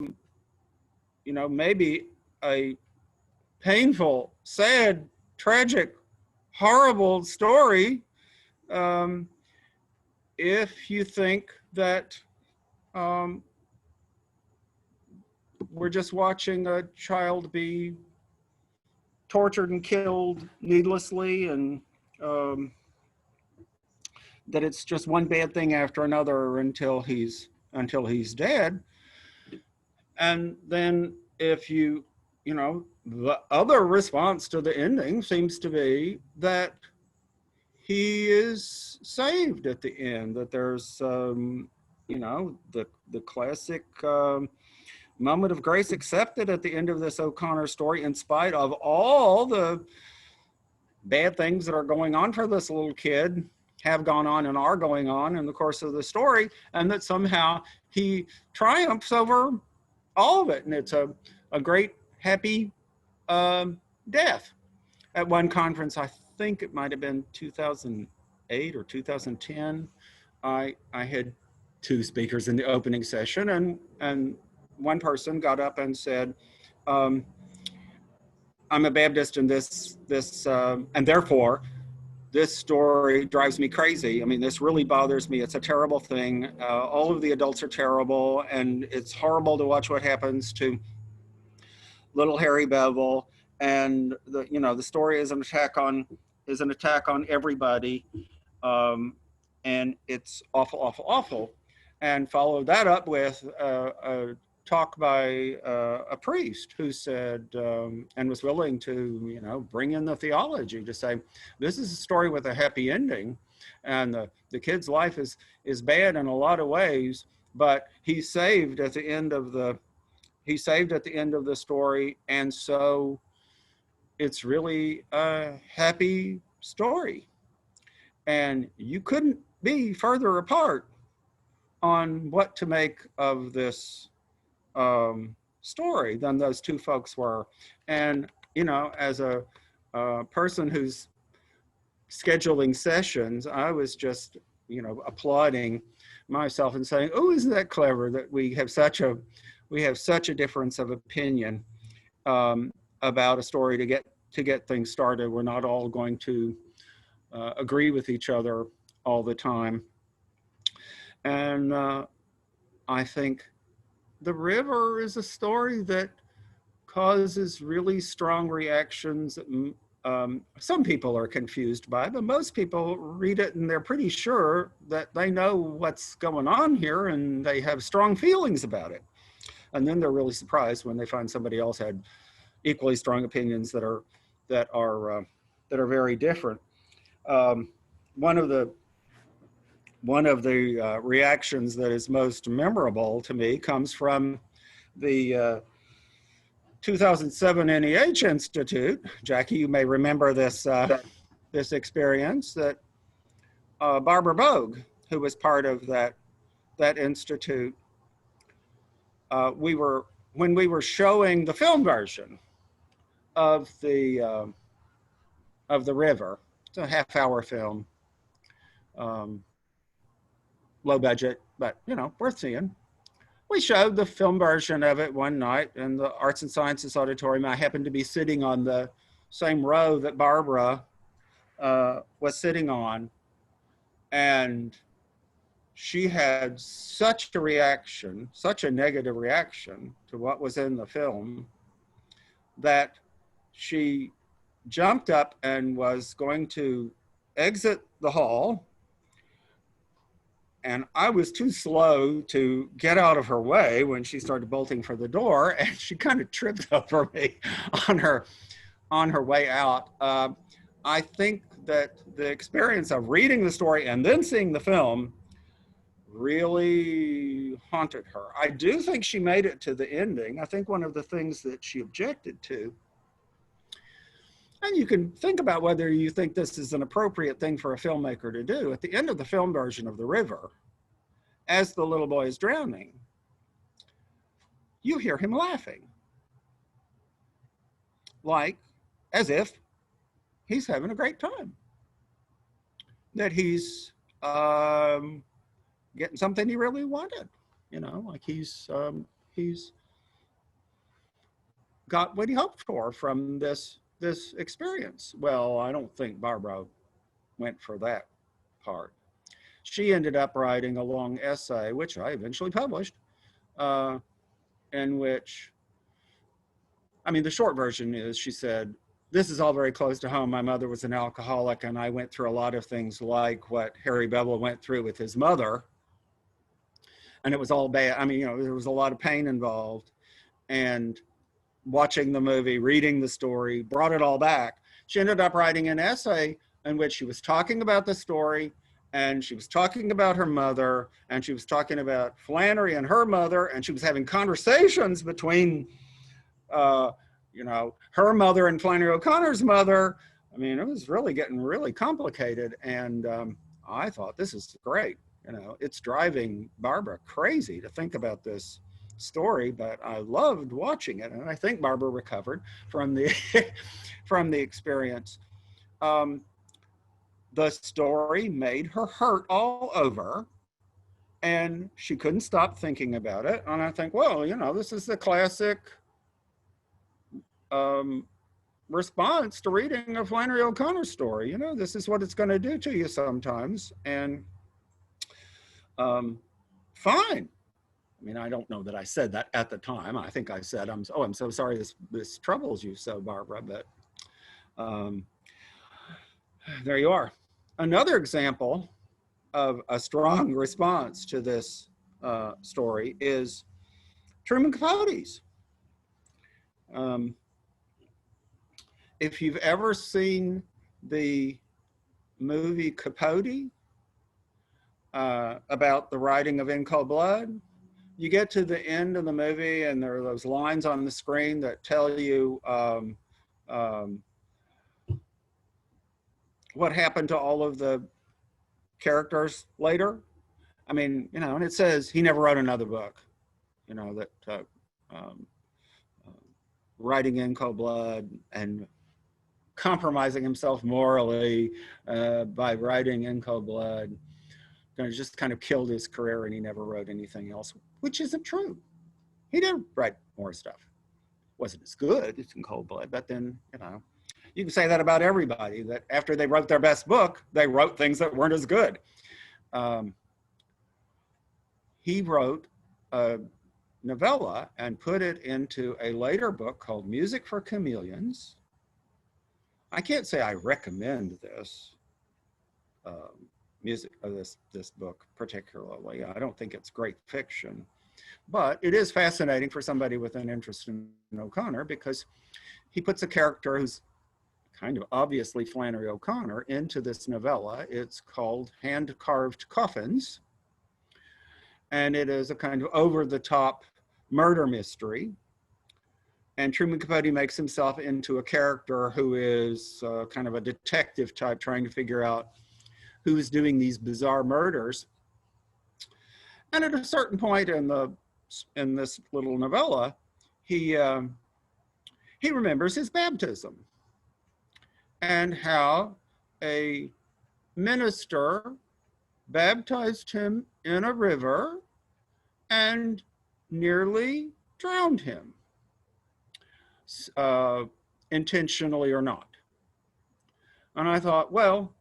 you know, maybe a painful, sad, tragic, horrible story, um, if you think that um, we're just watching a child be tortured and killed needlessly, and um, that it's just one bad thing after another until he's dead. And then if you know, the other response to the ending seems to be that he is saved at the end, that there's you know, the classic moment of grace accepted at the end of this O'Connor story, in spite of all the bad things that are going on for this little kid, have gone on and are going on in the course of the story, and that somehow he triumphs over all of it. And it's a great, happy death. At one conference, I think it might have been 2008 or 2010, I had two speakers in the opening session, and one person got up and said, I'm a Baptist, and and therefore this story drives me crazy. I mean, this really bothers me. It's a terrible thing. All of the adults are terrible, and it's horrible to watch what happens to little Harry Bevel. And you know, the story is an attack on everybody, and it's awful, awful, awful. And followed that up with a talk by a priest who said, and was willing to, you know, bring in the theology to say, this is a story with a happy ending, and the kid's life is bad in a lot of ways, but he's saved at the end of the story, and so it's really a happy story. And you couldn't be further apart on what to make of this story than those two folks were. And, you know, as a person who's scheduling sessions, I was just, you know, applauding myself and saying, oh, isn't that clever that we have such a difference of opinion about a story to get things started. We're not all going to agree with each other all the time. And I think The River is a story that causes really strong reactions that some people are confused by, but most people read it and they're pretty sure that they know what's going on here and they have strong feelings about it. And then they're really surprised when they find somebody else had equally strong opinions that are very different. One of the reactions that is most memorable to me comes from the 2007 NEH Institute. Jackie, you may remember this experience, that Barbara Bogue, who was part of that institute, when we were showing the film version of the River. It's a half-hour film, low budget, but you know, worth seeing. We showed the film version of it one night in the Arts and Sciences Auditorium. I happened to be sitting on the same row that Barbara was sitting on, and she had such a reaction, such a negative reaction to what was in the film, that she jumped up and was going to exit the hall, and I was too slow to get out of her way when she started bolting for the door, and she kind of tripped over me on her way out. I think that the experience of reading the story and then seeing the film really haunted her. I do think she made it to the ending. I think one of the things that she objected to, and you can think about whether you think this is an appropriate thing for a filmmaker to do, at the end of the film version of The River, as the little boy is drowning, you hear him laughing, like as if he's having a great time, that he's getting something he really wanted, you know, like he's got what he hoped for from this experience. Well, I don't think Barbara went for that part. She ended up writing a long essay, which I eventually published, uh, in which, I mean, the short version is she said, this is all very close to home. My mother was an alcoholic, and I went through a lot of things like what Harry Bevel went through with his mother. And it was all bad. I mean, there was a lot of pain involved. And watching the movie, reading the story, brought it all back. She ended up writing an essay in which she was talking about the story, and she was talking about her mother, and she was talking about Flannery and her mother, and she was having conversations between her mother and Flannery O'Connor's mother. I mean, it was really getting really complicated. And I thought, this is great. It's driving Barbara crazy to think about this story, but I loved watching it. And I think Barbara recovered from the, from the experience. The story made her hurt all over, and she couldn't stop thinking about it. And I think, well, this is the classic response to reading a Flannery O'Connor story. This is what it's going to do to you sometimes. And fine. I mean, I don't know that I said that at the time. I think I said, I'm so sorry this troubles you so, Barbara, but there you are. Another example of a strong response to this story is Truman Capote's. If you've ever seen the movie Capote about the writing of In Cold Blood, you get to the end of the movie and there are those lines on the screen that tell you what happened to all of the characters later. I mean, and it says he never wrote another book, that writing In Cold Blood and compromising himself morally by writing In Cold Blood, just kind of killed his career, and he never wrote anything else, which isn't true. He did write more stuff. Wasn't as good as In Cold Blood, but then, you can say that about everybody, that after they wrote their best book, they wrote things that weren't as good. He wrote a novella and put it into a later book called Music for Chameleons. I can't say I recommend this this book particularly. I don't think it's great fiction, but it is fascinating for somebody with an interest in O'Connor, because he puts a character who's kind of obviously Flannery O'Connor into this novella. It's called Hand-Carved Coffins, and it is a kind of over-the-top murder mystery. And Truman Capote makes himself into a character who is kind of a detective type, trying to figure out who's doing these bizarre murders. And at a certain point in this little novella, he remembers his baptism and how a minister baptized him in a river and nearly drowned him, intentionally or not. And I thought, well,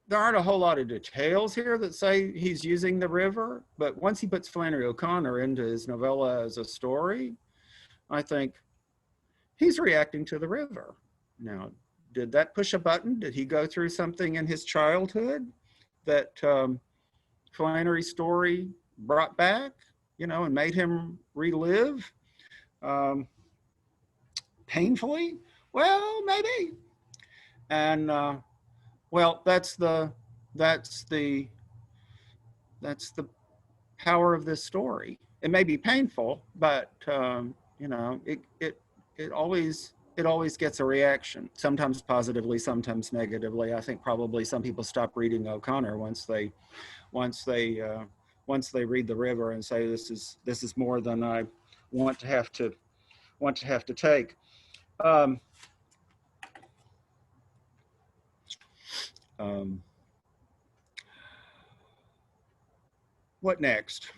there aren't a whole lot of details here that say he's using the river, but once he puts Flannery O'Connor into his novella as a story, I think he's reacting to the river. Now, did that push a button? Did he go through something in his childhood that Flannery's story brought back, and made him relive painfully? Well, maybe. And well, that's the power of this story. It may be painful, but it always gets a reaction. Sometimes positively, sometimes negatively. I think probably some people stop reading O'Connor once they read The River and say, this is more than I want to have to take. What next?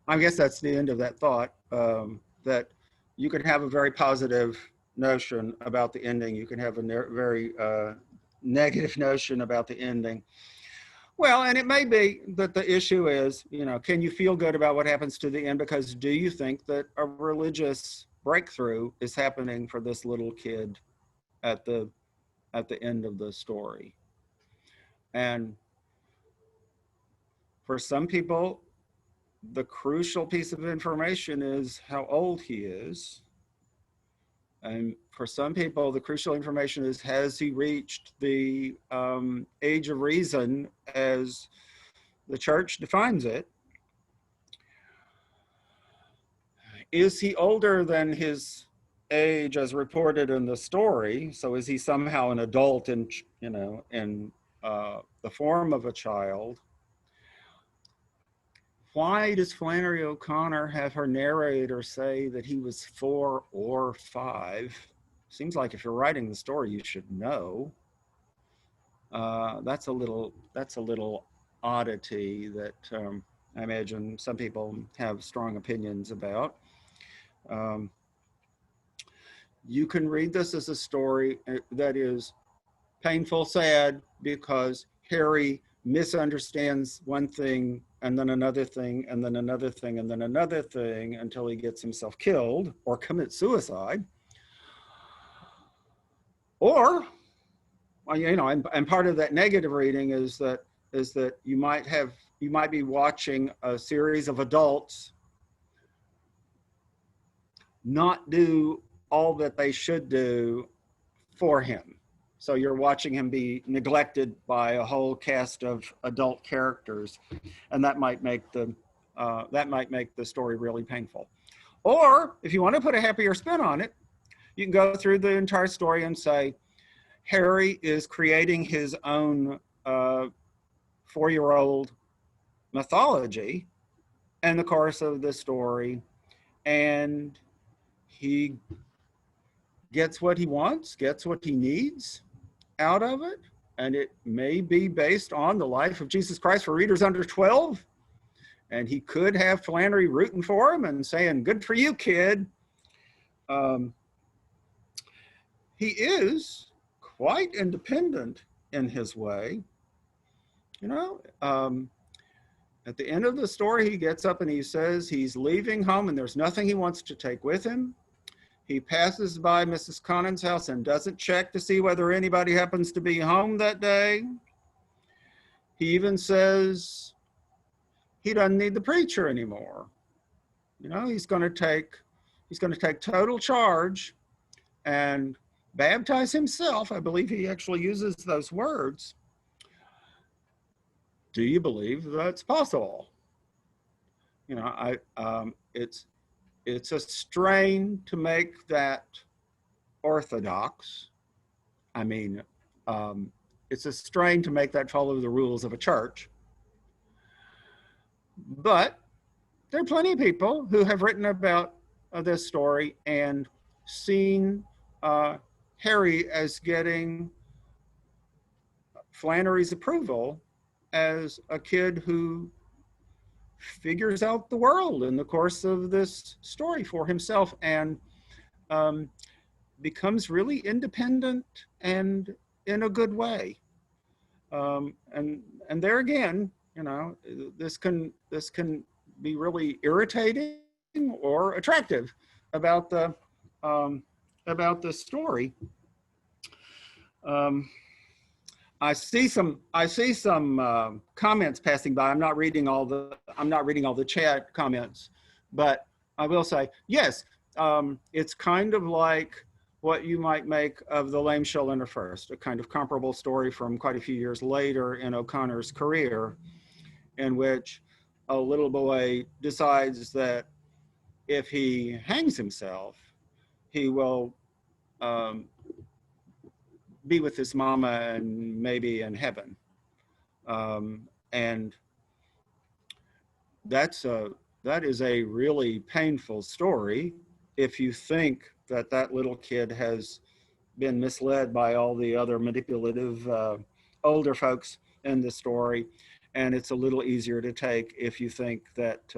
I guess that's the end of that thought, that you could have a very positive notion about the ending. You can have a very negative notion about the ending. Well, and it may be that the issue is, you know, can you feel good about what happens to the end? Because do you think that a religious breakthrough is happening for this little kid at the end of the story? And for some people, the crucial piece of information is how old he is. And for some people, the crucial information is, has he reached the age of reason as the church defines it? Is he older than his age as reported in the story? So is he somehow an adult in, you know, in the form of a child? Why does Flannery O'Connor have her narrator say that he was 4 or 5? Seems like if you're writing the story, you should know. That's a little oddity that I imagine some people have strong opinions about. You can read this as a story that is painful, sad, because Harry misunderstands one thing and then another thing and then another thing and then another thing until he gets himself killed or commits suicide. Or, well, you know, and part of that negative reading is that you might be watching a series of adults not do all that they should do for him. So you're watching him be neglected by a whole cast of adult characters, and that might make the story really painful. Or if you want to put a happier spin on it, you can go through the entire story and say, Harry is creating his own 4-year-old mythology in the course of the story, and he gets what he wants, gets what he needs out of it, and it may be based on the life of Jesus Christ for readers under 12, and he could have Flannery rooting for him and saying, good for you, kid. He is quite independent in his way. You know, at the end of the story, he gets up and he says he's leaving home and there's nothing he wants to take with him. He passes by Mrs. Connon's house and doesn't check to see whether anybody happens to be home that day. He even says he doesn't need the preacher anymore. You know, he's going to take total charge and baptize himself. I believe he actually uses those words. Do you believe that's possible? You know, it's a strain to make that orthodox. I mean, it's a strain to make that follow the rules of a church. But there are plenty of people who have written about this story and seen Harry as getting Flannery's approval as a kid who figures out the world in the course of this story for himself and becomes really independent and in a good way. And there again, you know, this can be really irritating or attractive about the story. I see some comments passing by. I'm not reading all the chat comments, but I will say, yes, it's kind of like what you might make of The Lame Shall Enter First, a kind of comparable story from quite a few years later in O'Connor's career, in which a little boy decides that if he hangs himself, he will be with his mama and maybe in heaven. And that is a really painful story if you think that little kid has been misled by all the other manipulative older folks in the story. And it's a little easier to take if you think that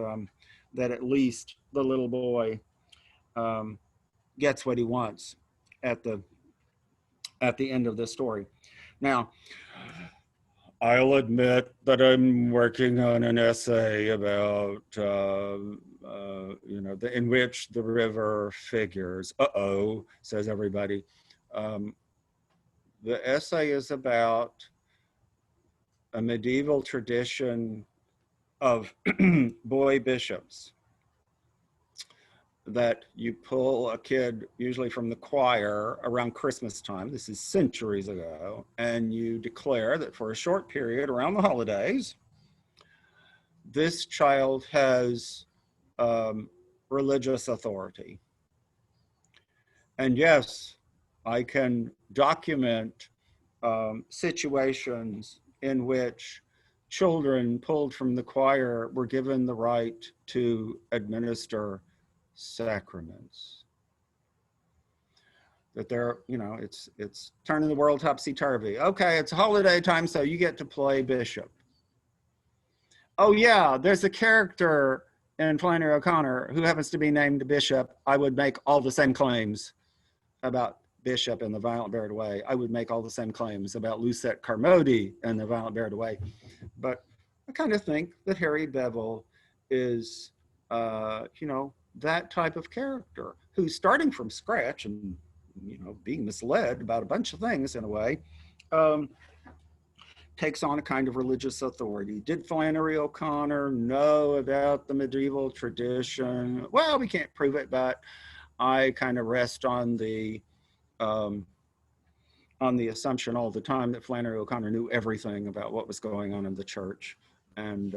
at least the little boy gets what he wants at the end of the story. Now, I'll admit that I'm working on an essay about, in which the river figures. Uh-oh, says everybody. The essay is about a medieval tradition of boy bishops, that you pull a kid, usually from the choir, around Christmas time. This is centuries ago. And you declare that for a short period around the holidays, this child has religious authority. And yes, I can document situations in which children pulled from the choir were given the right to administer sacraments. That they're, it's turning the world topsy-turvy. Okay, it's holiday time, so you get to play bishop. Oh yeah, there's a character in Flannery O'Connor who happens to be named Bishop. I would make all the same claims about Bishop in The Violent Buried Away. I would make all the same claims about Lucette Carmody in The Violent Buried Away. But I kind of think that Harry Bevel is, that type of character who's starting from scratch and, being misled about a bunch of things in a way, takes on a kind of religious authority. Did Flannery O'Connor know about the medieval tradition? Well, we can't prove it, but I kind of rest on the assumption all the time that Flannery O'Connor knew everything about what was going on in the church. And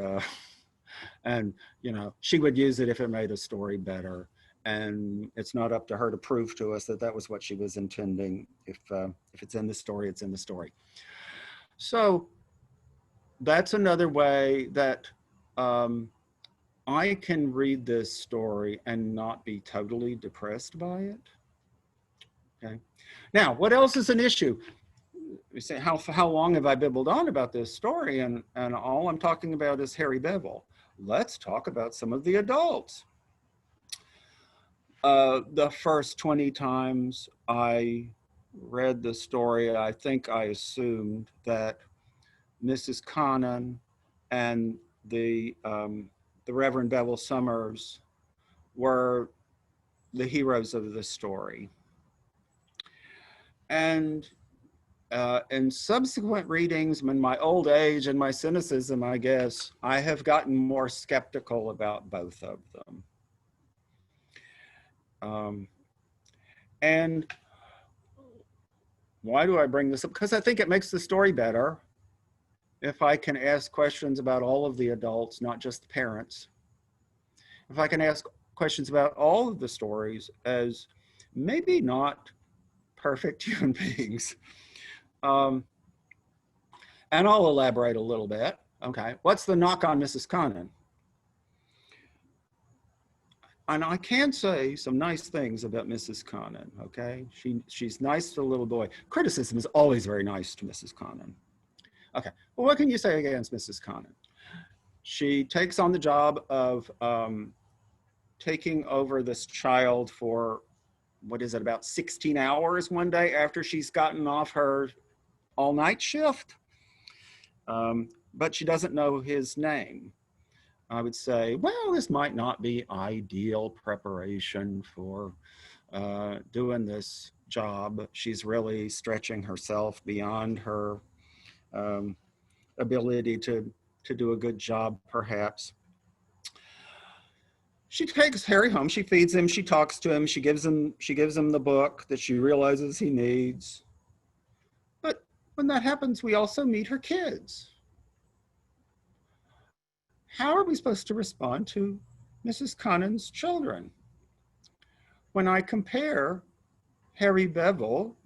she would use it if it made a story better. And it's not up to her to prove to us that that was what she was intending. If it's in the story, it's in the story. So that's another way that I can read this story and not be totally depressed by it. Okay. Now, what else is an issue? You say, how long have I bibbled on about this story? And all I'm talking about is Harry Bevel. Let's talk about some of the adults. The first 20 times I read the story, I think I assumed that Mrs. Connon and the Reverend Bevel Summers were the heroes of the story. And in subsequent readings, in my old age and my cynicism, I guess, I have gotten more skeptical about both of them. And why do I bring this up? Because I think it makes the story better if I can ask questions about all of the adults, not just the parents. If I can ask questions about all of the stories as maybe not perfect human beings. And I'll elaborate a little bit. Okay, what's the knock on Mrs. Connon? And I can say some nice things about Mrs. Connon, okay? She's nice to the little boy. Criticism is always very nice to Mrs. Connon. Okay, well, what can you say against Mrs. Connon? She takes on the job of taking over this child for, what is it, about 16 hours one day after she's gotten off her all-night shift. But she doesn't know his name. I would say, well, this might not be ideal preparation for doing this job. She's really stretching herself beyond her ability to do a good job, perhaps. She takes Harry home, she feeds him, she talks to him, she gives him the book that she realizes he needs. But when that happens, we also meet her kids. How are we supposed to respond to Mrs. Connon's children? When I compare Harry Bevel,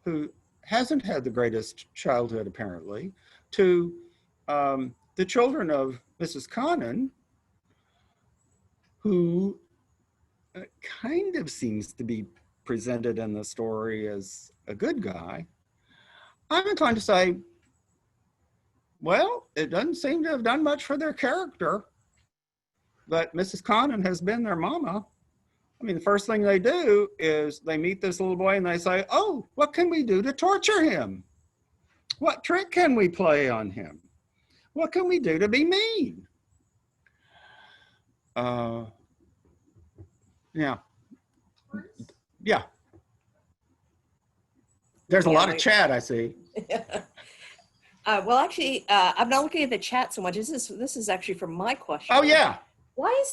who hasn't had the greatest childhood apparently, to the children of Mrs. Connon, who kind of seems to be presented in the story as a good guy, I'm inclined to say, well, it doesn't seem to have done much for their character, but Mrs. Connon has been their mama I mean, the first thing they do is they meet this little boy and they say, oh, what can we do to torture him? What trick can we play on him? What can we do to be mean? Yeah. Yeah. There's a lot of chat, I see. Well, actually, I'm not looking at the chat so much. This is actually from my question. Oh, yeah. Why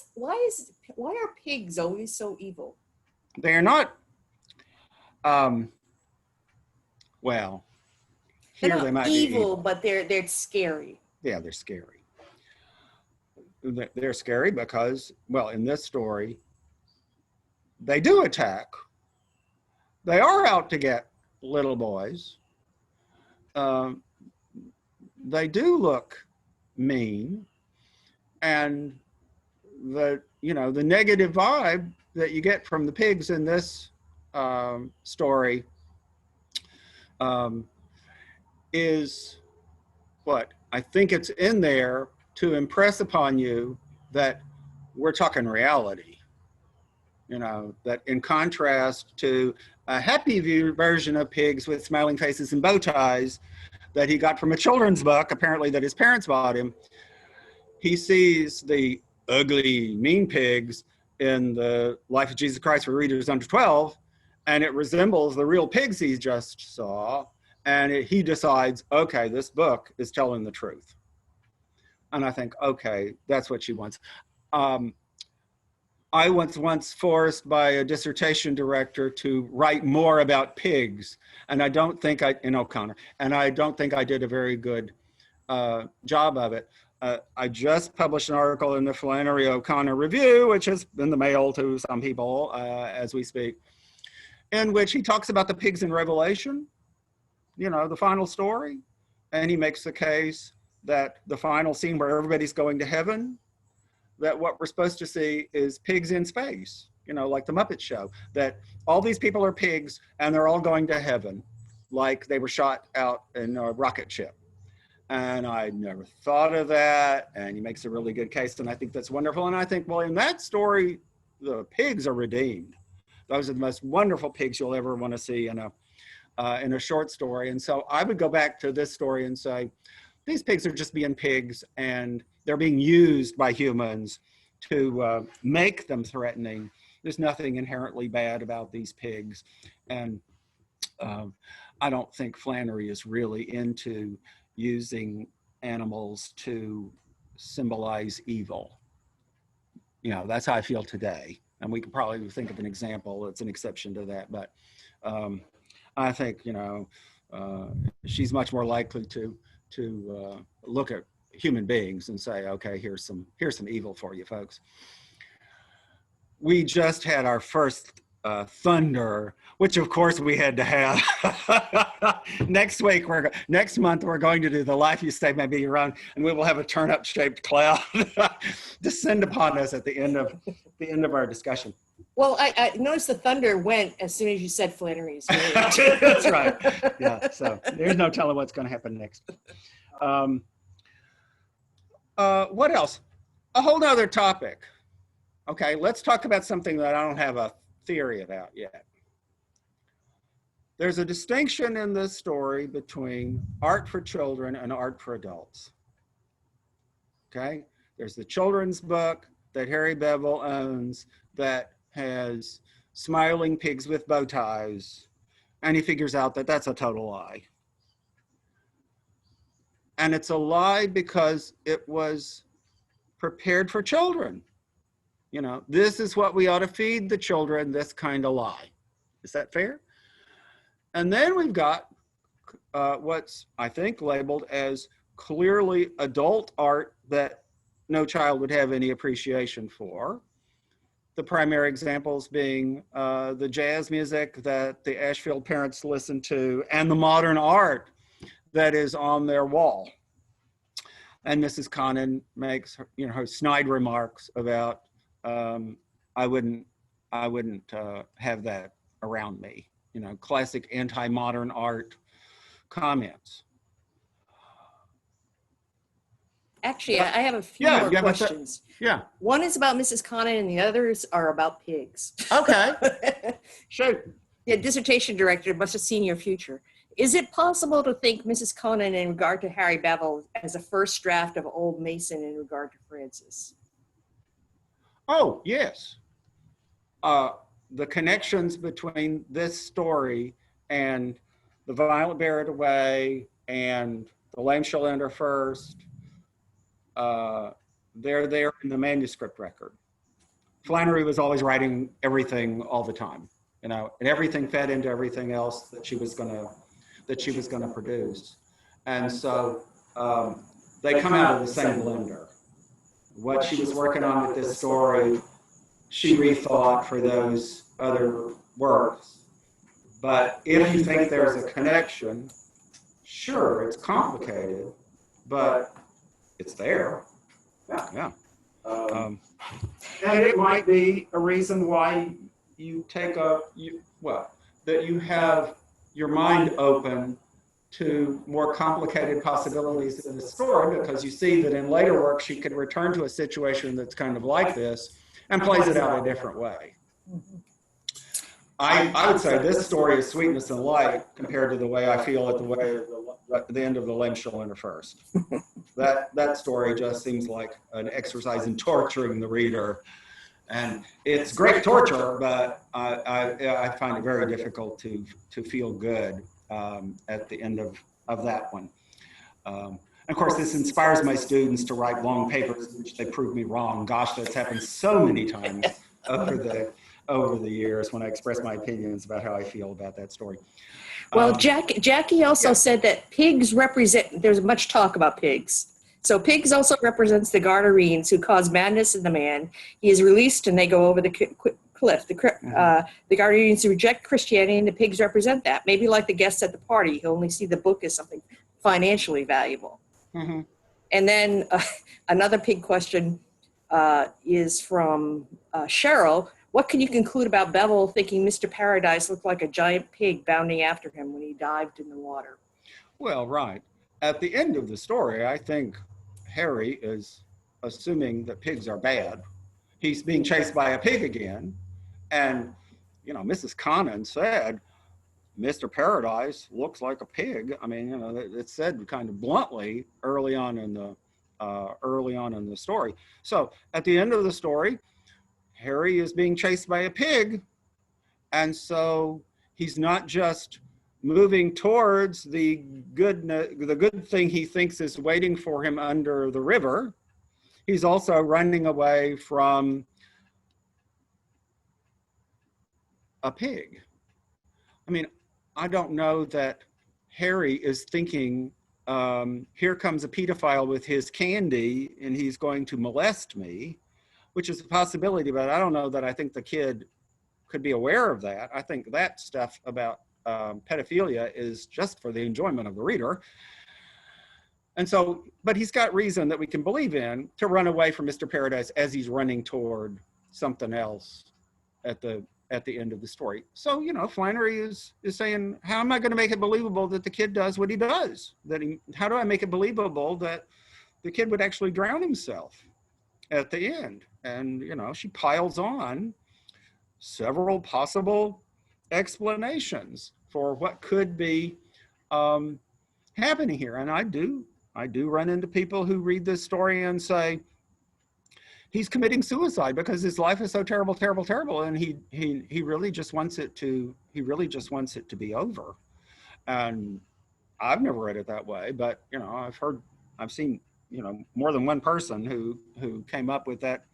are pigs always so evil? They're not, well, here they're they might evil, be evil, but they're scary. Yeah, they're scary. They're scary because, well, in this story, they do attack. They are out to get little boys. They do look mean, and the negative vibe that you get from the pigs in this story is what I think it's in there to impress upon you that we're talking reality. That in contrast to a happy version of pigs with smiling faces and bow ties that he got from a children's book, apparently that his parents bought him, he sees the ugly, mean pigs in the Life of Jesus Christ for readers under 12, and it resembles the real pigs he just saw, and he decides, okay, this book is telling the truth. And I think, okay, that's what she wants. I was once forced by a dissertation director to write more about pigs, and I don't think in O'Connor, and I don't think I did a very good job of it. I just published an article in the Flannery O'Connor Review, which has been the mail to some people as we speak, in which he talks about the pigs in Revelation, the final story, and he makes the case that the final scene where everybody's going to heaven, that what we're supposed to see is pigs in space, like the Muppet Show, that all these people are pigs and they're all going to heaven, like they were shot out in a rocket ship. And I never thought of that, and he makes a really good case, and I think that's wonderful. And I think, well, in that story, the pigs are redeemed. Those are the most wonderful pigs you'll ever want to see in a short story. And so I would go back to this story and say, these pigs are just being pigs, and they're being used by humans to make them threatening. There's nothing inherently bad about these pigs. And I don't think Flannery is really into using animals to symbolize evil. That's how I feel today. And we could probably think of an example that's an exception to that. But I think, she's much more likely to look at human beings and say, okay, here's some evil for you folks. We just had our first thunder, which of course we had to have. Next month we're going to do the Life You Stay May Be Around, and we will have a turnip shaped cloud descend upon us at the end of our discussion. Well, I noticed the thunder went as soon as you said Flannery's. That's right. Yeah. So there's no telling what's going to happen next. What else? A whole nother topic. Okay, let's talk about something that I don't have a theory about yet. There's a distinction in this story between art for children and art for adults. Okay, there's the children's book that Harry Bevel owns that has smiling pigs with bow ties, and he figures out that that's a total lie. And it's a lie because it was prepared for children. This is what we ought to feed the children, this kind of lie. Is that fair? And then we've got what's, I think, labeled as clearly adult art that no child would have any appreciation for. The primary examples being the jazz music that the Ashfield parents listen to and the modern art that is on their wall. And Mrs. Connon makes her snide remarks about I wouldn't have that around me. Classic anti-modern art comments. Actually, I have a few Yeah, more you have questions. Yeah. One is about Mrs. Conant and the others are about pigs. Okay. Shoot. Yeah, dissertation director must have seen your future. Is it possible to think Mrs. Conant in regard to Harry Bevel as a first draft of Old Mason in regard to Francis? Oh, yes. The connections between this story and the Violet Bear It Away and the Lame Shall Enter First, they're there in the manuscript record. Flannery was always writing everything all the time, and everything fed into everything else that she was gonna produce. And so they come out of the same blender. What she was working on with this story, she rethought for those other works. But if you think there's a connection, sure, it's complicated, but it's there. Yeah. And it might be a reason why you that you have your mind open to more complicated possibilities in the story, because you see that in later work she could return to a situation that's kind of like this and plays it out a different way. I would say this story is sweetness and light compared to the way I feel at the end of The Lame Shall Enter First. That story just seems like an exercise in torturing the reader. And it's great torture, but I find it very difficult to feel good at the end of that one. And of course, this inspires my students to write long papers, which they prove me wrong. Gosh, that's happened so many times over the years when I express my opinions about how I feel about that story. Well, Jackie also said that pigs represent, there's much talk about pigs. So pigs also represents the Gadarens who cause madness in the man. He is released and they go over the cliff. The Gadarens reject Christianity and the pigs represent that. Maybe like the guests at the party who only see the book as something financially valuable. Mm-hmm. And then another pig question is from Cheryl. What can you conclude about Bevel thinking Mr. Paradise looked like a giant pig bounding after him when he dived in the water? Well, right. At the end of the story, I think Harry is assuming that pigs are bad. He's being chased by a pig again. And, Mrs. Conant said, Mr. Paradise looks like a pig. I mean, it's said kind of bluntly early on in the story. So at the end of the story, Harry is being chased by a pig. And so he's not just moving towards the good thing he thinks is waiting for him under the river. He's also running away from a pig. I mean, I don't know that Harry is thinking, here comes a pedophile with his candy and he's going to molest me, which is a possibility, but I don't know that I think the kid could be aware of that. I think that stuff about pedophilia is just for the enjoyment of the reader. And so, but he's got reason that we can believe in to run away from Mr. Paradise as he's running toward something else at the end of the story. So, Flannery is saying, how am I going to make it believable that the kid does what he does? How do I make it believable that the kid would actually drown himself at the end? And, she piles on several possible explanations for what could be happening here. And I do run into people who read this story and say, he's committing suicide because his life is so terrible, terrible, terrible. And he really just wants it to be over. And I've never read it that way, but, I've seen, more than one person who came up with that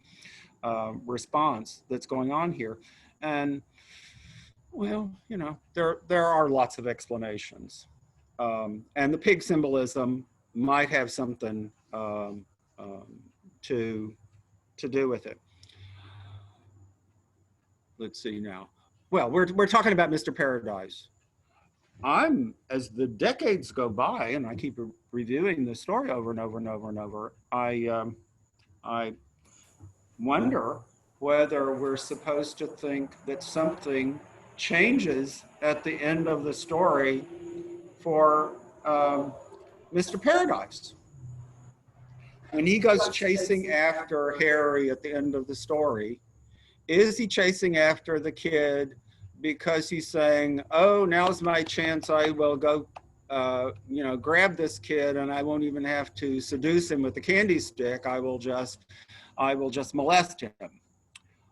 response that's going on here. And well, there are lots of explanations. And the pig symbolism might have something to do with it. Let's see now. Well, we're talking about Mr. Paradise. As the decades go by, and I keep reviewing the story over and over and over and over, I wonder whether we're supposed to think that something changes at the end of the story for Mr. Paradise. when he goes chasing after Harry at the end of the story, is he chasing after the kid because he's saying, oh, now's my chance, I will go grab this kid and I won't even have to seduce him with the candy stick, I will just molest him?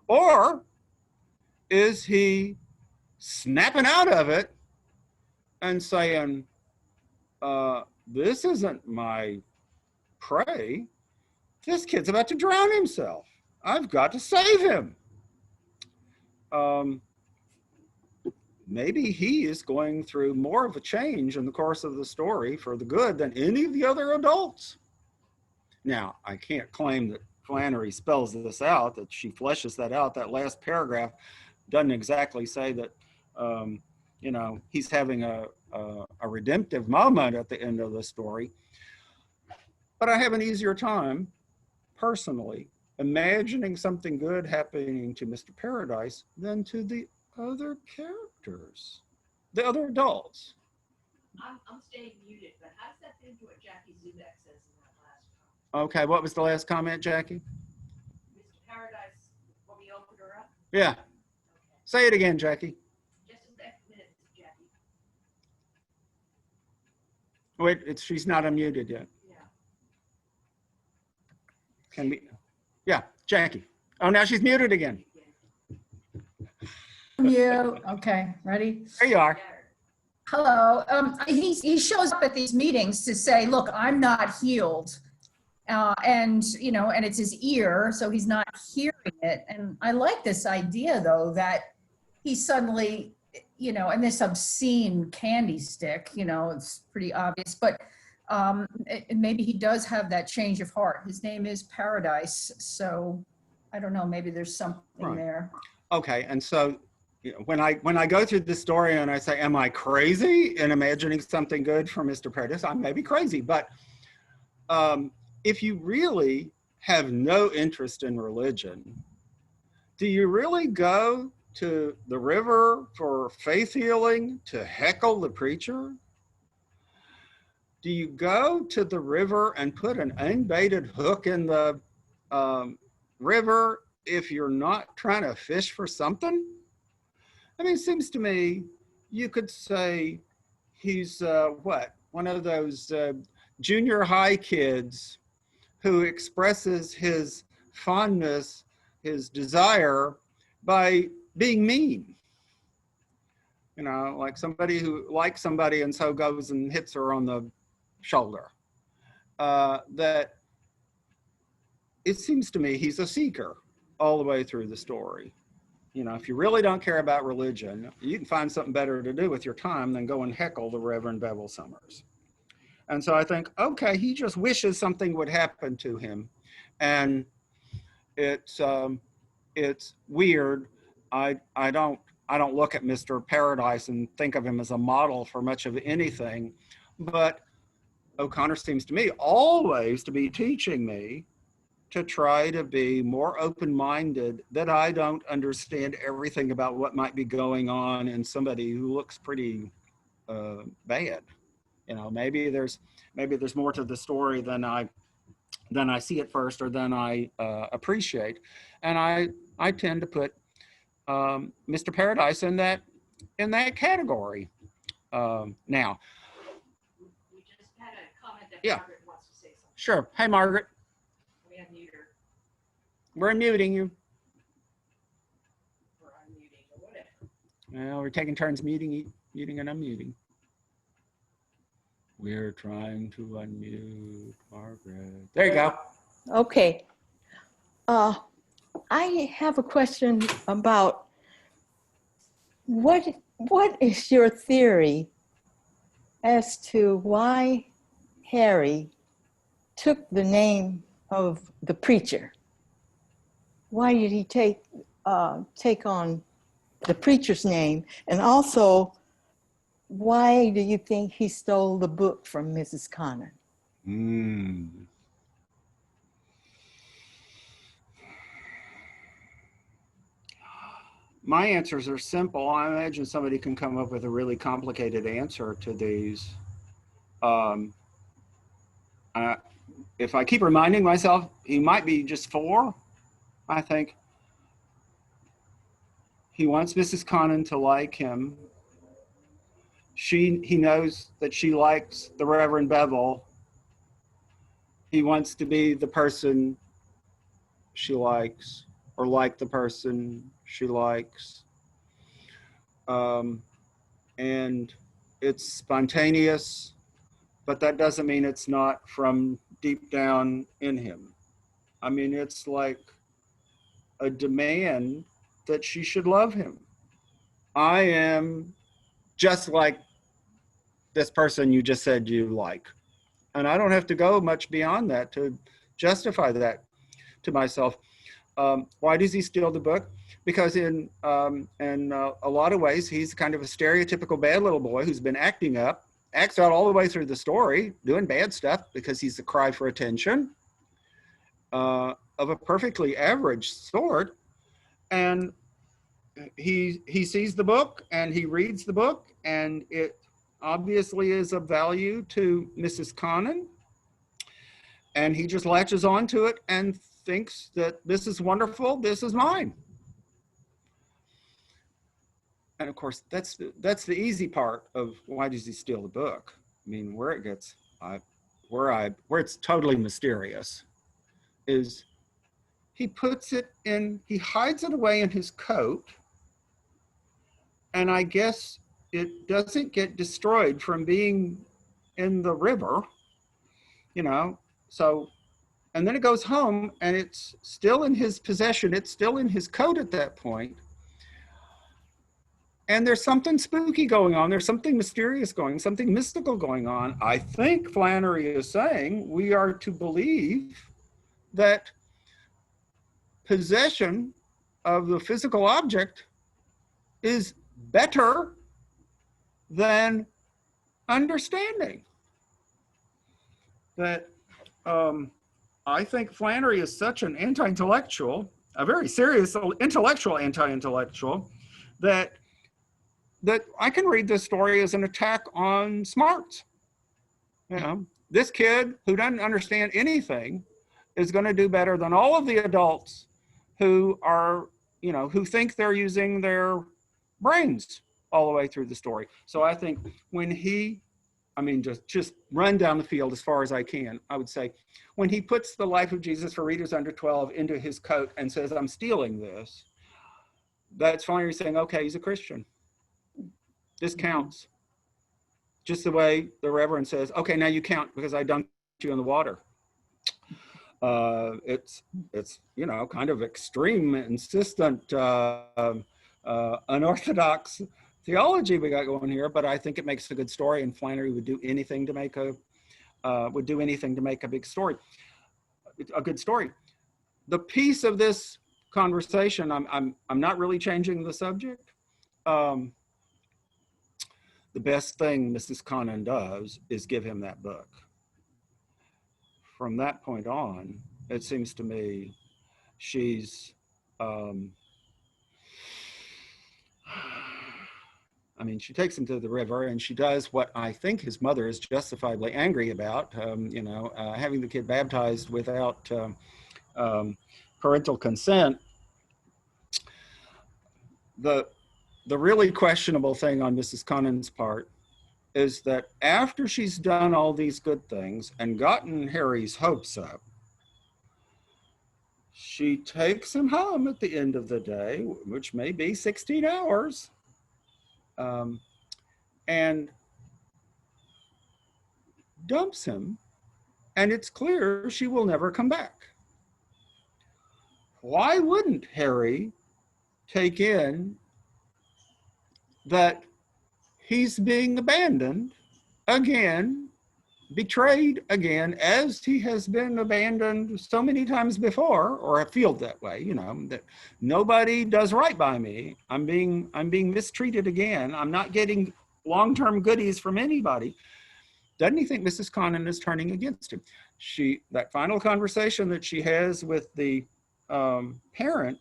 Or is he snapping out of it and saying, this isn't my prey, this kid's about to drown himself, I've got to save him? Maybe he is going through more of a change in the course of the story for the good than any of the other adults. Now, I can't claim that Flannery spells this out, that she fleshes that out. That last paragraph doesn't exactly say that, he's having a redemptive moment at the end of the story. But I have an easier time, personally, imagining something good happening to Mr. Paradise than to the other characters, the other adults. I'm staying muted, but how does that fit into what Jackie Zubek says in that last comment? Okay, what was the last comment, Jackie? Mr. Paradise, when we opened her up? Yeah. Okay. Say it again, Jackie. Just a minute, Jackie. Wait, she's not unmuted yet. Yeah. Can we? Yeah, Jackie. Oh, now she's muted again. You okay? Ready? There you are. Hello. He shows up at these meetings to say, "Look, I'm not healed," and it's his ear, so he's not hearing it. And I like this idea, though, that he suddenly, and this obscene candy stick, it's pretty obvious, but maybe he does have that change of heart. His name is Paradise, so I don't know. Maybe there's something there. Okay, and so. When I go through the story and I say, am I crazy in imagining something good for Mr. Paradise? I may be crazy, but if you really have no interest in religion, do you really go to the river for faith healing to heckle the preacher? Do you go to the river and put an unbaited hook in the river if you're not trying to fish for something? I mean, it seems to me you could say he's one of those junior high kids who expresses his fondness, his desire by being mean. Like somebody who likes somebody and so goes and hits her on the shoulder. That it seems to me he's a seeker all the way through the story. If you really don't care about religion, you can find something better to do with your time than go and heckle the Reverend Bevel Summers. And so I think, okay, he just wishes something would happen to him. And it's weird. I don't look at Mr. Paradise and think of him as a model for much of anything, but O'Connor seems to me always to be teaching me to try to be more open-minded, that I don't understand everything about what might be going on in somebody who looks pretty bad. Maybe there's more to the story than I see at first or than I appreciate. And I tend to put Mr. Paradise in that category. Now. We just had a comment that Yeah. Margaret wants to say something. Sure. Hey, Margaret. We unmute her. We're unmuting you. Or unmuting or whatever. Well, we're taking turns muting and unmuting. We're trying to unmute Margaret. There you go. Okay. I have a question about what is your theory as to why Harry took the name of the preacher? Why did he take on the preacher's name? And also, why do you think he stole the book from Mrs. Connor? My answers are simple. I imagine somebody can come up with a really complicated answer to these. if I keep reminding myself, he might be just 4, I think. He wants Mrs. Connon to like him. He knows that she likes the Reverend Bevel. He wants to be the person she likes, or like the person she likes. And it's spontaneous, but that doesn't mean it's not from deep down in him. I mean, it's like a demand that she should love him. I am just like this person you just said you like. And I don't have to go much beyond that to justify that to myself. Why does he steal the book? Because in a lot of ways, he's kind of a stereotypical bad little boy who's been acting up, acts out all the way through the story, doing bad stuff because he's the cry for attention of a perfectly average sort. And he sees the book and he reads the book, and it obviously is of value to Mrs. Connon. And he just latches onto it and thinks that this is wonderful, this is mine. And of course, that's the easy part of why does he steal the book? I mean, where it gets, where it's totally mysterious is he puts it in, he hides it away in his coat, and I guess it doesn't get destroyed from being in the river, you know, so, and then it goes home and it's still in his possession, it's still in his coat at that point. And there's something spooky going on. There's something mysterious going, something mystical going on. I think Flannery is saying we are to believe that possession of the physical object is better than understanding. That I think Flannery is such an anti-intellectual, a very serious intellectual anti-intellectual, that I can read this story as an attack on smarts. You know, this kid who doesn't understand anything is going to do better than all of the adults who are, you know, who think they're using their brains all the way through the story. So I think when he, I mean, just run down the field as far as I can, I would say, when he puts the life of Jesus for readers under 12 into his coat and says, I'm stealing this, that's Flannery saying, okay, he's a Christian. This counts. Just the way the Reverend says, okay, now you count because I dunked you in the water. It's you know, kind of extreme, insistent, unorthodox theology we got going here, but I think it makes a good story, and Flannery would do anything to make a big story, a good story. The piece of this conversation, I'm not really changing the subject. The best thing Mrs. Connon does is give him that book. From that point on, it seems to me she's, I mean, she takes him to the river and she does what I think his mother is justifiably angry about, you know, having the kid baptized without parental consent. The really questionable thing on Mrs. Connon's part is that after she's done all these good things and gotten Harry's hopes up, she takes him home at the end of the day, which may be 16 hours, and dumps him, and it's clear she will never come back. Why wouldn't Harry take in that he's being abandoned again, betrayed again, as he has been abandoned so many times before, or I feel that way, you know, that nobody does right by me. I'm being mistreated again. I'm not getting long-term goodies from anybody. Doesn't he think Mrs. Connon is turning against him? That final conversation that she has with the parent,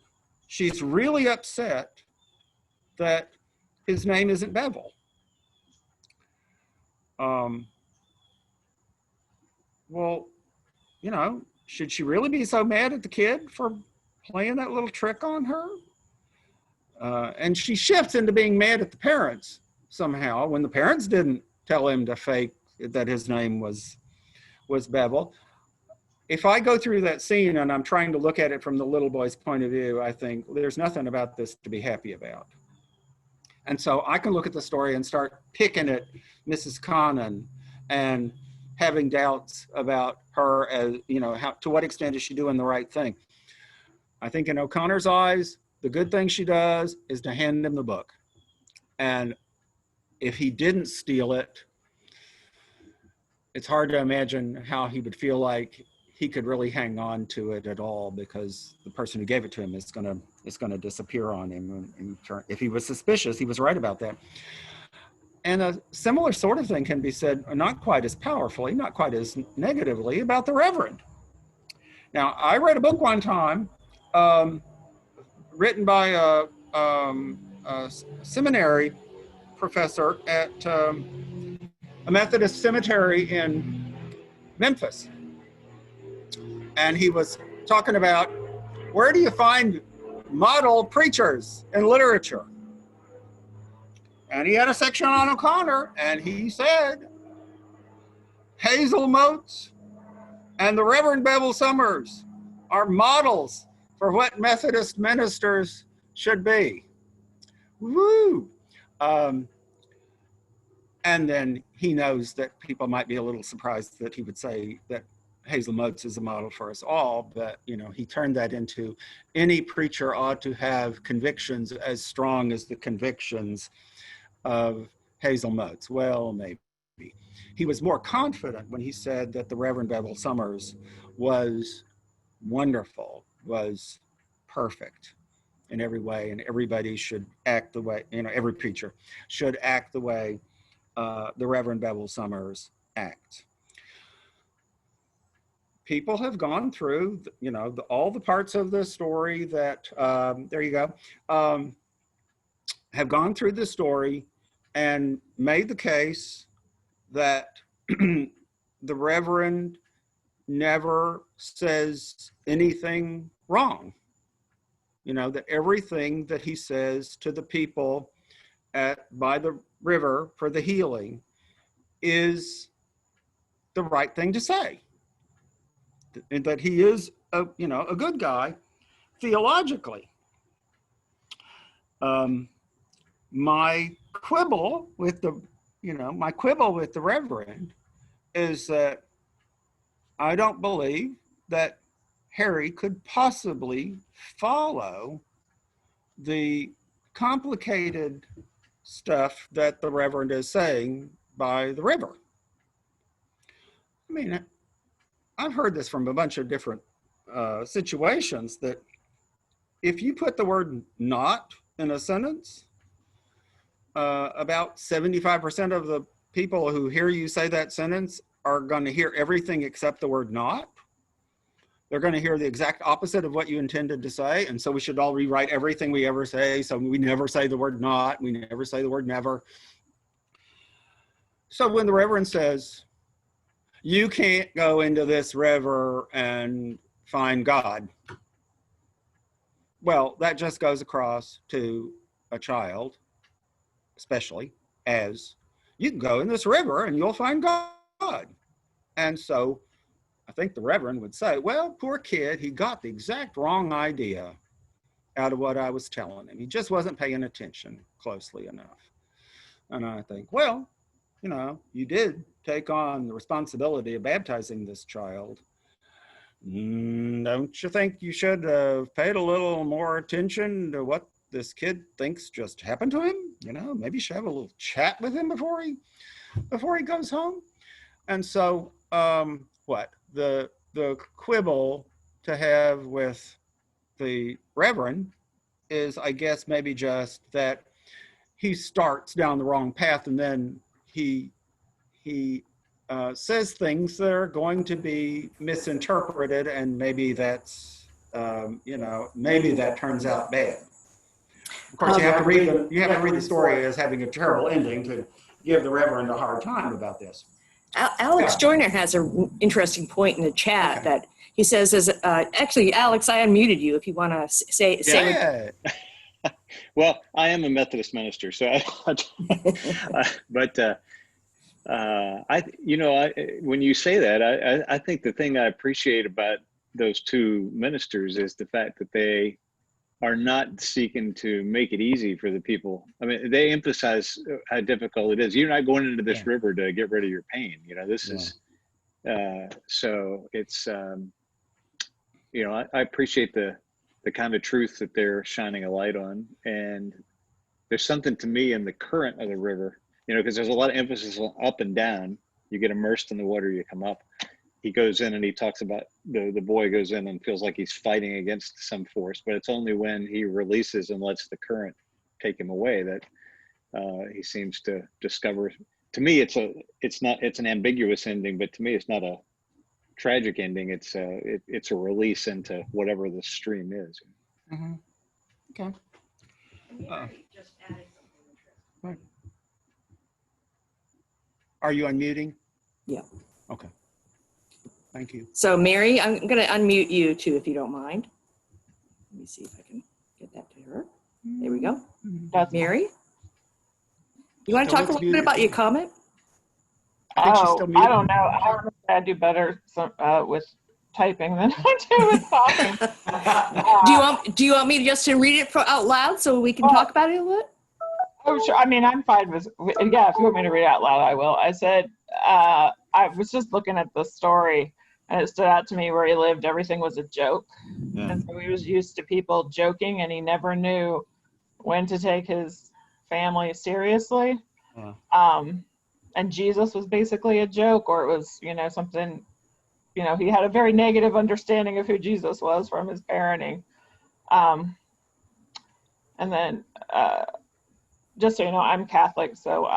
she's really upset that his name isn't Bevel. Well, you know, should she really be so mad at the kid for playing that little trick on her? And she shifts into being mad at the parents somehow when the parents didn't tell him to fake that his name was Bevel. If I go through that scene and I'm trying to look at it from the little boy's point of view, I think, well, there's nothing about this to be happy about. And so I can look at the story and start picking at Mrs. Connon and having doubts about her as, you know, to what extent is she doing the right thing? I think in O'Connor's eyes, the good thing she does is to hand him the book. And if he didn't steal it, it's hard to imagine how he would feel like he could really hang on to it at all, because the person who gave it to him is gonna disappear on him. And if he was suspicious, he was right about that. And a similar sort of thing can be said, not quite as powerfully, not quite as negatively, about the Reverend. Now, I read a book one time written by a seminary professor at a Methodist cemetery in Memphis. And he was talking about, where do you find model preachers in literature? And he had a section on O'Connor, and he said, Hazel Motes and the Reverend Bevel Summers are models for what Methodist ministers should be. Woo! And then he knows that people might be a little surprised that he would say that Hazel Motes is a model for us all, but you know, he turned that into, any preacher ought to have convictions as strong as the convictions of Hazel Motes. Well, maybe. He was more confident when he said that the Reverend Bevel Summers was wonderful, was perfect in every way, and everybody should act the way, you know, every preacher should act the way the Reverend Bevel Summers acts. People have gone through, you know, all the parts of the story that, there you go, have gone through the story and made the case that the Reverend never says anything wrong. You know, that everything that he says to the people by the river for the healing is the right thing to say. And that he is a good guy theologically. My quibble with the Reverend is that I don't believe that Harry could possibly follow the complicated stuff that the Reverend is saying by the river. I mean, I've heard this from a bunch of different situations, that if you put the word not in a sentence, about 75% of the people who hear you say that sentence are going to hear everything except the word not. They're going to hear the exact opposite of what you intended to say. And so we should all rewrite everything we ever say. So we never say the word not, we never say the word never. So when the Reverend says, you can't go into this river and find God, well, that just goes across to a child, especially, as you can go in this river and you'll find God. And so I think the Reverend would say, well, poor kid, he got the exact wrong idea out of what I was telling him. He just wasn't paying attention closely enough. And I think, well, you know, you did take on the responsibility of baptizing this child. Don't you think you should have paid a little more attention to what this kid thinks just happened to him? You know, maybe you should have a little chat with him before he goes home. And so the quibble to have with the Reverend is, I guess, maybe just that he starts down the wrong path, and then he says things that are going to be misinterpreted, and maybe that's maybe that turns out bad. Of course, you have to read the story as having a terrible ending to give the Reverend a hard time about this. Alex Joyner has an interesting point in the chat that he says, actually, Alex, I unmuted you if you want to say. Yeah. Well, I am a Methodist minister, so when you say that, I think the thing I appreciate about those two ministers is the fact that they are not seeking to make it easy for the people. I mean, they emphasize how difficult it is. You're not going into this river to get rid of your pain. This is, so it's, I appreciate the kind of truth that they're shining a light on. And there's something to me in the current of the river, because there's a lot of emphasis on up and down. You get immersed in the water, you come up. He goes in and he talks about the boy goes in and feels like he's fighting against some force, but it's only when he releases and lets the current take him away that he seems to discover. To me, it's an ambiguous ending, but to me, it's not a tragic ending. It's a release into whatever the stream is. Mm-hmm. Okay. Right. Are you unmuting? Yeah. Okay. Thank you. So Mary, I'm going to unmute you too, if you don't mind. Let me see if I can get that to her. There we go. That's Mary, you want to talk a little bit about your comment? I think she's still muted. I don't know. I do better with typing than I do with talking. Do you want me just to read it out loud so we can talk about it a little bit? Oh, sure. I mean, I'm fine with, yeah, if you want me to read it out loud, I will. I said, I was just looking at the story and it stood out to me where he lived, everything was a joke. Yeah. And so he was used to people joking and he never knew when to take his family seriously. Yeah. And Jesus was basically a joke, or it was, something, he had a very negative understanding of who Jesus was from his parenting. And then, just so you know, I'm Catholic, so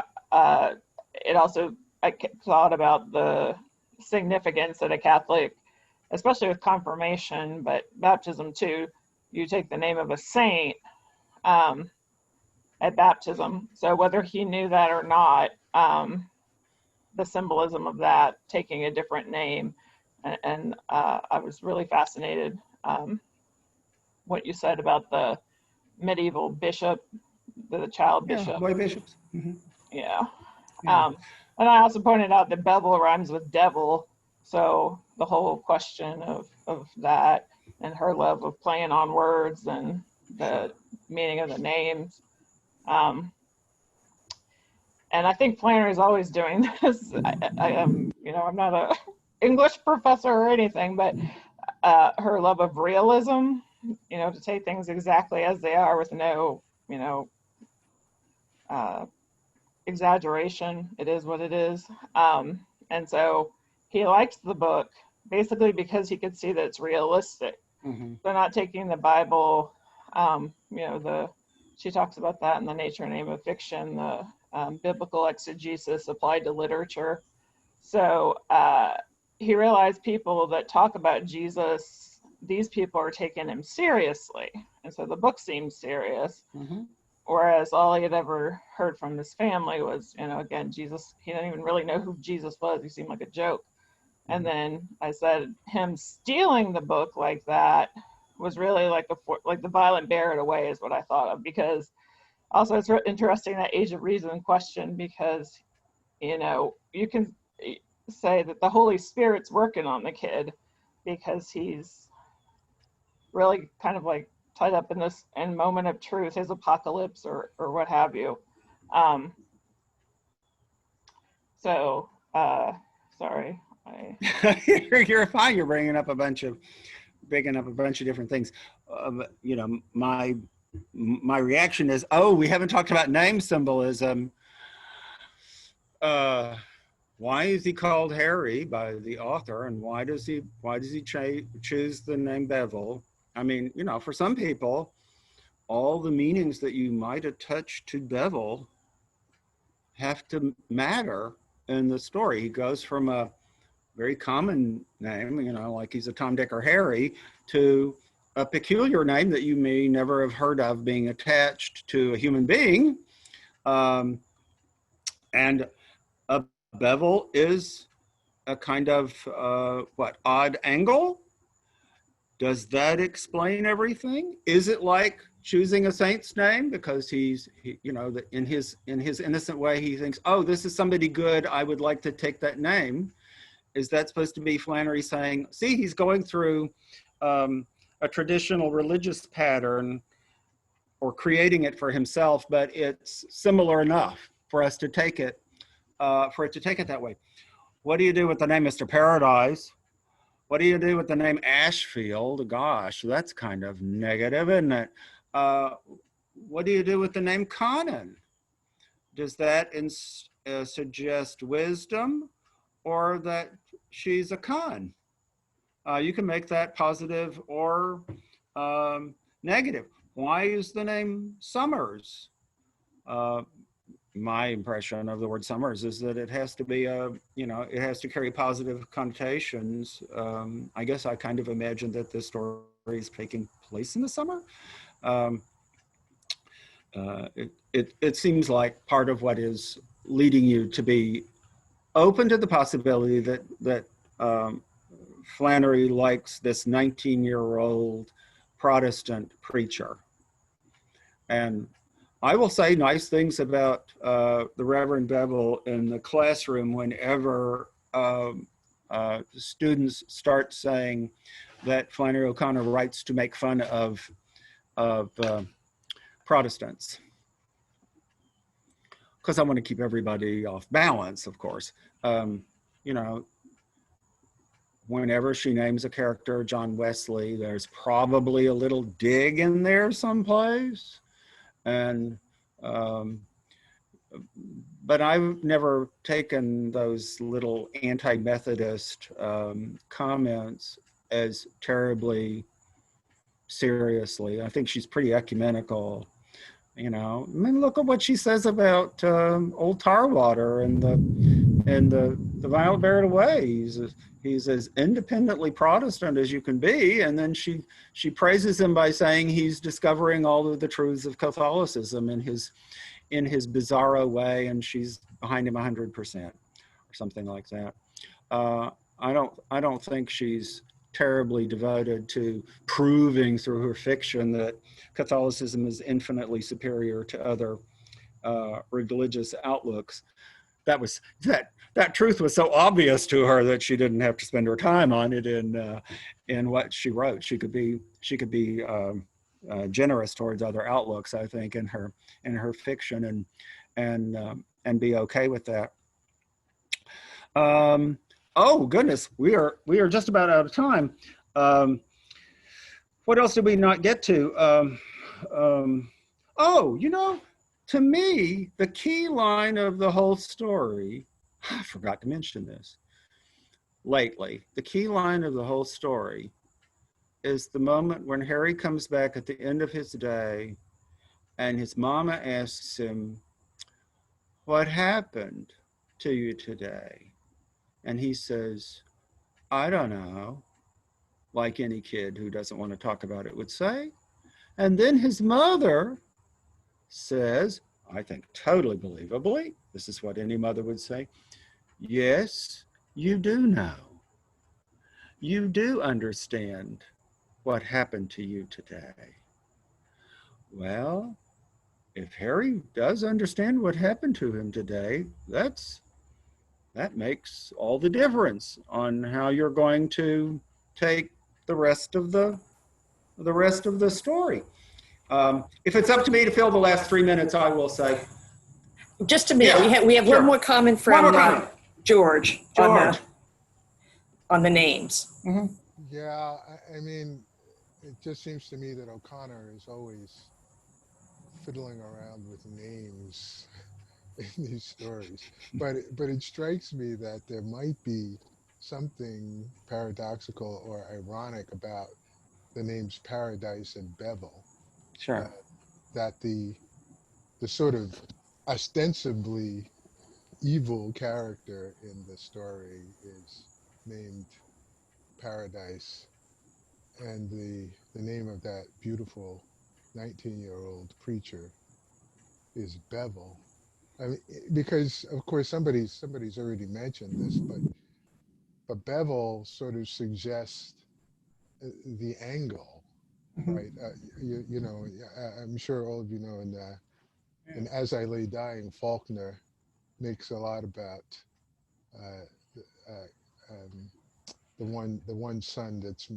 it also, I thought about the significance that a Catholic, especially with confirmation, but baptism too, you take the name of a saint at baptism. So whether he knew that or not, the symbolism of that, taking a different name, and I was really fascinated what you said about the medieval bishop, the child bishop. Boy bishops. Mm-hmm. Yeah. And I also pointed out that Bevel rhymes with devil, so the whole question of that and her love of playing on words and the meaning of the names. And I think Flannery is always doing this. I am, I'm not a English professor or anything, but her love of realism, to take things exactly as they are with no, exaggeration. It is what it is. And so he liked the book basically because he could see that it's realistic. Mm-hmm. So not taking the Bible, she talks about that in The Nature and Aim of Fiction, the biblical exegesis applied to literature. So he realized people that talk about Jesus, these people are taking him seriously. And so the book seems serious. Mm-hmm. Whereas all he had ever heard from his family was, again, Jesus, he didn't even really know who Jesus was. He seemed like a joke. And then I said him stealing the book like that was really like the violent bear it away is what I thought of, because also it's interesting that age of reason question, because, you can say that the Holy Spirit's working on the kid because he's really kind of like tied up in this moment of truth, his apocalypse or what have you. Sorry. You're fine. You're bringing up a bunch of different things. My reaction is, we haven't talked about name symbolism. Why is he called Harry by the author, and why does he choose the name Bevel? I mean, for some people, all the meanings that you might attach to Bevel have to matter in the story. He goes from a very common name, like he's a Tom, Dick, or Harry, to a peculiar name that you may never have heard of being attached to a human being. And a bevel is a kind of, what, odd angle? Does that explain everything? Is it like choosing a saint's name because you know, that in his innocent way, he thinks, oh, this is somebody good, I would like to take that name. Is that supposed to be Flannery saying, see, he's going through a traditional religious pattern or creating it for himself, but it's similar enough for us to take it, that way. What do you do with the name Mr. Paradise? What do you do with the name Ashfield? Gosh, that's kind of negative, isn't it? What do you do with the name Conan? Does that suggest wisdom or that she's a con? You can make that positive or negative. Why is the name Summers? My impression of the word Summers is that it has to be you know, it has to carry positive connotations. I guess I kind of imagined that this story is taking place in the summer. It seems like part of what is leading you to be open to the possibility that Flannery likes this 19-year-old Protestant preacher. And I will say nice things about the Reverend Bevel in the classroom whenever students start saying that Flannery O'Connor writes to make fun of Protestants. Because I want to keep everybody off balance, of course. You know, whenever she names a character John Wesley, there's probably a little dig in there someplace. And but I've never taken those little anti-Methodist comments as terribly seriously. I think she's pretty ecumenical. You know, I mean, look at what she says about old Tarwater and the Violet Buried Away. He's as independently Protestant as you can be, and then she praises him by saying he's discovering all of the truths of Catholicism in his bizarro way, and she's behind him 100% or something like that. I don't think she's terribly devoted to proving through her fiction that Catholicism is infinitely superior to other religious outlooks. That truth was so obvious to her that she didn't have to spend her time on it in what she wrote. She could be generous towards other outlooks, I think, in her fiction, and be okay with that. Oh goodness, we are just about out of time. What else did we not get to? Oh, you know, to me, the key line of the whole story, I forgot to mention this lately, the key line of the whole story is the moment when Harry comes back at the end of his day and his mama asks him, what happened to you today? And he says, I don't know, like any kid who doesn't want to talk about it would say. And then his mother says, I think totally believably, this is what any mother would say, yes, you do know. You do understand what happened to you today. Well, if Harry does understand what happened to him today, that makes all the difference on how you're going to take the rest of the story. If it's up to me to fill the last 3 minutes, I will say. Just a minute. Yeah, we have sure. one more comment from George. George. On the names. Mm-hmm. Yeah, I mean, it just seems to me that O'Connor is always fiddling around with names in these stories. But it strikes me that there might be something paradoxical or ironic about the names Paradise and Bevel. Sure. That the sort of ostensibly evil character in the story is named Paradise, and the name of that beautiful 19-year-old preacher is Bevel. I mean, because of course somebody's already mentioned this, but Bevel sort of suggests the angle, right? You know, I'm sure all of you know, in As I Lay Dying, Faulkner makes a lot about uh, um, the one son that's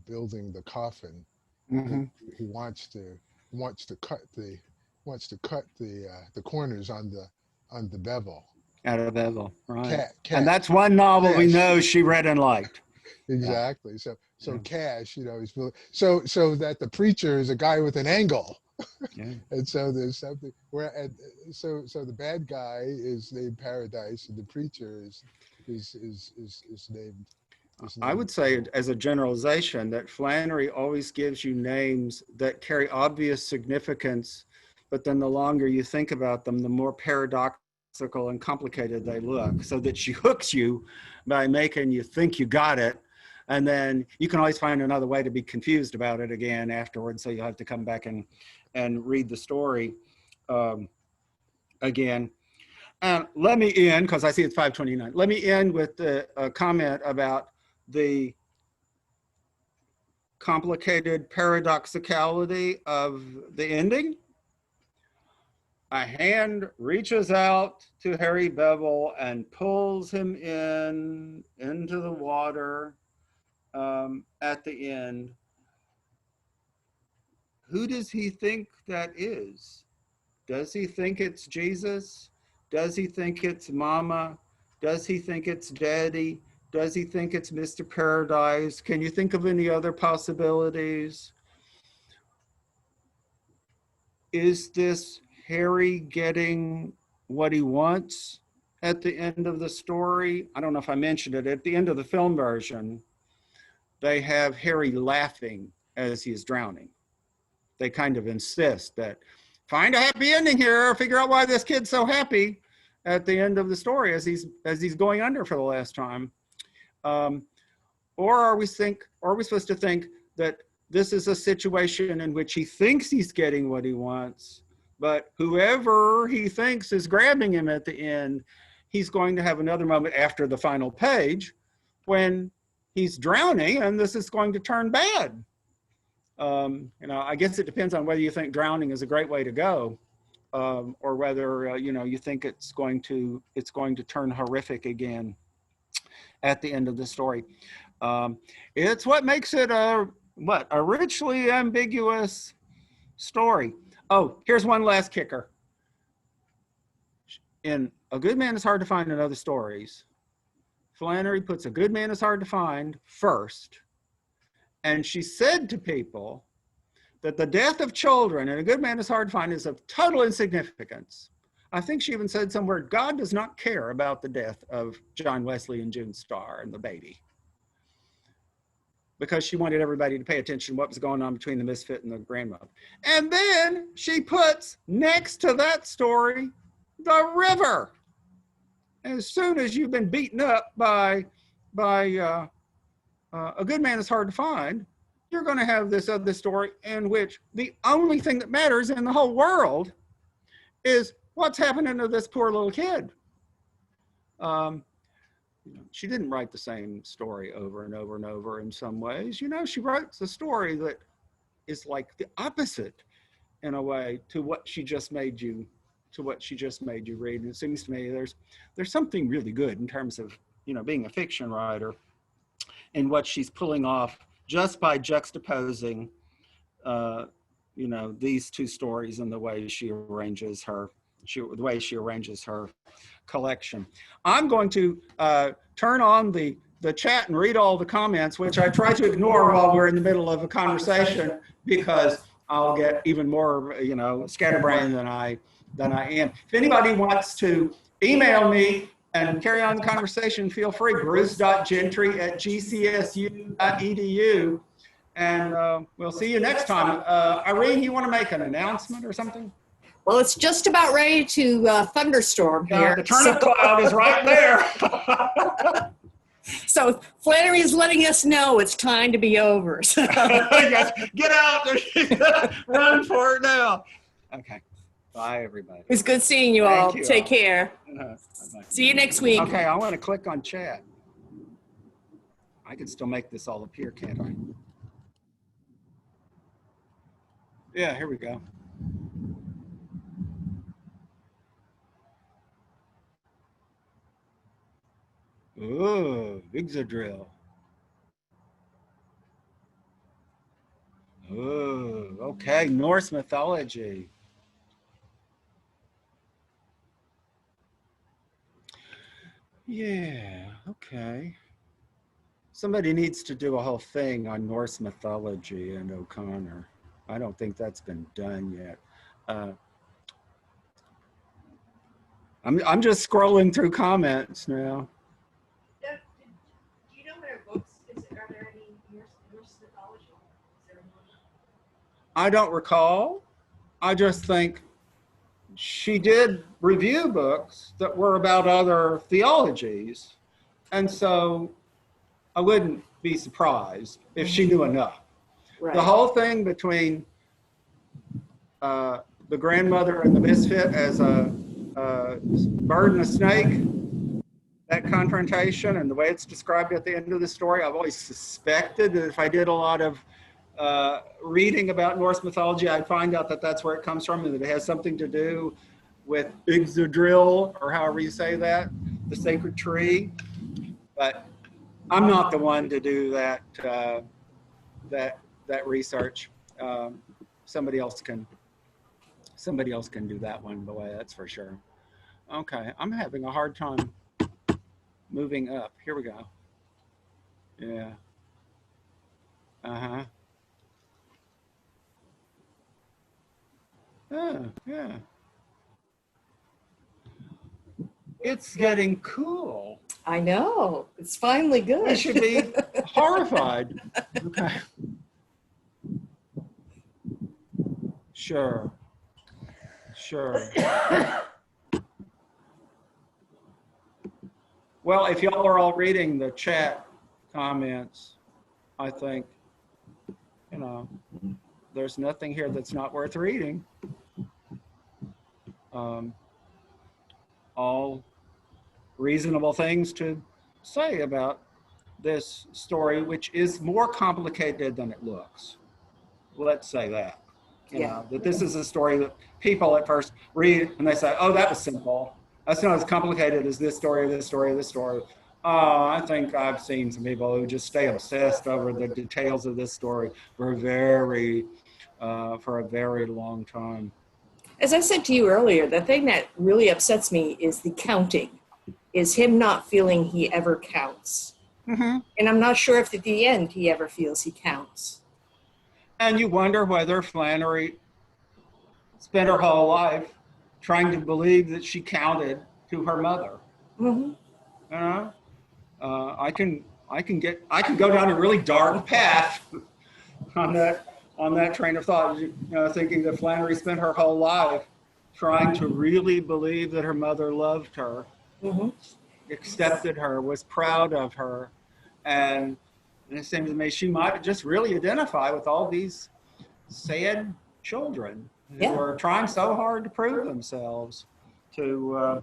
building the coffin. Mm-hmm. He wants to cut the corners on the bevel. Out of Bevel, right? And Cat that's one novel we Cash. know she read and liked. Exactly. So Yeah. Cash, you know, is so that the preacher is a guy with an angle, Yeah. and so there's something where so the bad guy is named Paradise, and the preacher is named. I would say, as a generalization, that Flannery always gives you names that carry obvious significance, but then the longer you think about them, the more paradoxical and complicated they look, so that she hooks you by making you think you got it. And then you can always find another way to be confused about it again afterwards. So you'll have to come back and read the story again. Let me end, because I see it's 5:29. Let me end with a comment about the complicated paradoxicality of the ending. A hand reaches out to Harry Bevel and pulls him into the water at the end. Who does he think that is? Does he think it's Jesus? Does he think it's Mama? Does he think it's Daddy? Does he think it's Mr. Paradise? Can you think of any other possibilities? Is this Harry getting what he wants at the end of the story? I don't know if I mentioned it. At the end of the film version, they have Harry laughing as he's drowning. They kind of insist that find a happy ending here, figure out why this kid's so happy at the end of the story as he's going under for the last time. Or are we supposed to think that this is a situation in which he thinks he's getting what he wants, but whoever he thinks is grabbing him at the end, he's going to have another moment after the final page when he's drowning and this is going to turn bad. You know, I guess it depends on whether you think drowning is a great way to go, or whether you know, you think it's going to turn horrific again at the end of the story. It's what makes it a richly ambiguous story. Oh, here's one last kicker. In A Good Man is Hard to Find in Other Stories, Flannery puts A Good Man is Hard to Find first. And she said to people that the death of children in A Good Man is Hard to Find is of total insignificance. I think she even said somewhere, God does not care about the death of John Wesley and June Starr and the baby, because she wanted everybody to pay attention to what was going on between the misfit and the grandmother. And then she puts next to that story, the river. As soon as you've been beaten up by A Good Man is Hard to Find, you're going to have this other story in which the only thing that matters in the whole world is what's happening to this poor little kid. She didn't write the same story over and over and over in some ways. You know, she writes a story that is like the opposite in a way to what she just made you read. And it seems to me there's something really good in terms of, you know, being a fiction writer and what she's pulling off just by juxtaposing, you know, these two stories and the way she arranges her collection. I'm going to turn on the chat and read all the comments, which I try to ignore while we're in the middle of a conversation, because I'll get even more, you know, scatterbrained than I am. If anybody wants to email me and carry on the conversation, feel free. bruce.gentry@gcsu.edu. And we'll see you next time. Irene, you want to make an announcement or something? Well, it's just about ready to thunderstorm here. The turnip cloud is right there. So Flannery is letting us know it's time to be over. So. Yes, get out. Run for it now. Okay. Bye, everybody. It was good seeing you all. Thank you Take all. care. Bye-bye. See you next week. Okay, I want to click on chat. I can still make this all appear, can't I? Yeah, here we go. Ooh, Ixodrill. Ooh, okay, Norse mythology. Yeah, okay. Somebody needs to do a whole thing on Norse mythology and O'Connor. I don't think that's been done yet. I'm just scrolling through comments now. Do you know what our books, are there any Norse mythology? I don't recall. I just think she did review books that were about other theologies. And so I wouldn't be surprised if she knew enough. Right. The whole thing between the grandmother and the misfit as a bird and a snake, that confrontation and the way it's described at the end of the story, I've always suspected that if I did a lot of reading about Norse mythology, I'd find out that that's where it comes from and that it has something to do with Ixodrill, or however you say that, the sacred tree. But I'm not the one to do that that research. Somebody else can do that one, boy, that's for sure. Okay, I'm having a hard time moving up. Here we go. Yeah. Uh-huh. Yeah. It's getting cool. I know. It's finally good. We should be horrified. Okay. Sure. Well, if y'all are all reading the chat comments, I think, you know, there's nothing here that's not worth reading. All reasonable things to say about this story, which is more complicated than it looks. Let's say that. You know, that this is a story that people at first read and they say, oh, that was simple. That's not as complicated as this story, this story, this story. I think I've seen some people who just stay obsessed over the details of this story for a very long time. As I said to you earlier, the thing that really upsets me is the counting, is him not feeling he ever counts. Mm-hmm. And I'm not sure if at the end he ever feels he counts. And you wonder whether Flannery spent her whole life trying to believe that she counted to her mother. Mm-hmm. You know, I can go down a really dark path on that train of thought. You know, thinking that Flannery spent her whole life trying to really believe that her mother loved her, Mm-hmm. accepted her, was proud of her, and it seems to me she might just really identify with all these sad children who are trying so hard to prove themselves to.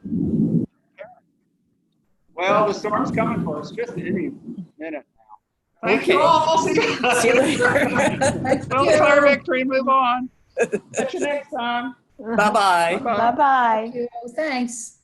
Well, the storm's coming for us just any minute now. Thank you all. See you later. We'll declare victory. Move on. Catch you next time. Bye-bye. Bye-bye. Thanks.